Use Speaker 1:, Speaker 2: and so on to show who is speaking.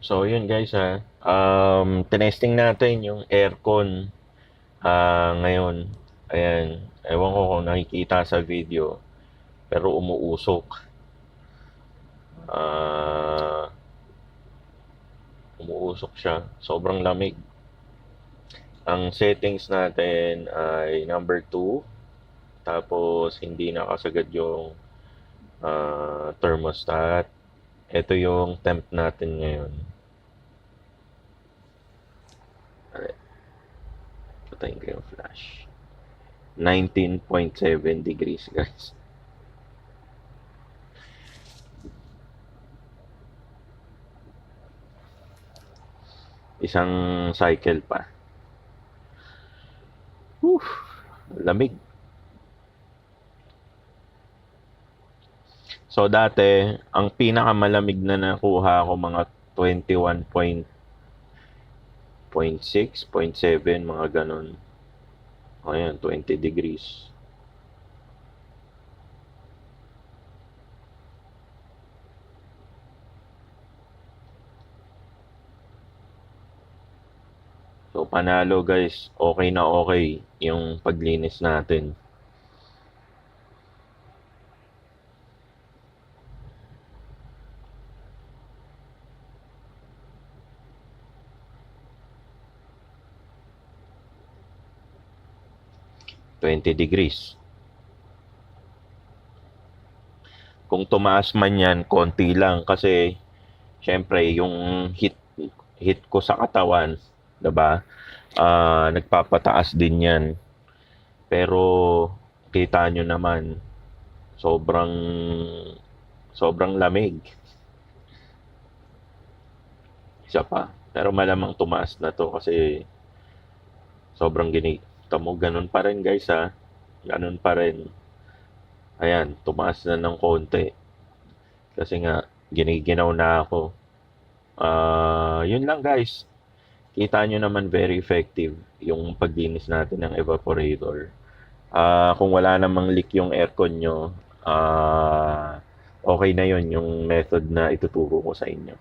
Speaker 1: So, yun guys ha. Tinesting natin yung aircon ngayon. Ayan. Ewan ko kung nakikita sa video. Pero umuusok. Ah, umuusok siya. Sobrang lamig. Ang settings natin ay number 2. Tapos, hindi nakasagad yung thermostat. Ito yung temp natin ngayon. Alright. Patayin ko yung flash. 19.7 degrees guys. Isang cycle pa. Whew, lamig. So dati, ang pinakamalamig na nakuha ko mga 21.6, 0.7, mga ganun. Ayan, 20 degrees. So panalo guys, okay na okay yung paglinis natin. $20. Kung tumaas man yan, konti lang kasi syempre yung heat ko sa katawan, 'di ba? Nagpapataas din 'yan. Pero kita nyo naman, sobrang sobrang lamig. Isa pa. Pero malamang tumaas na to kasi sobrang gini. Tamo, ganun pa rin guys ha. Ganun pa rin. Ayan, tumaas na ng konti. Kasi nga, giniginaw na ako. Yun lang guys. Kita nyo naman very effective yung paglinis natin ng evaporator. Kung wala namang leak yung aircon nyo, okay na yun yung method na ituturo ko sa inyo.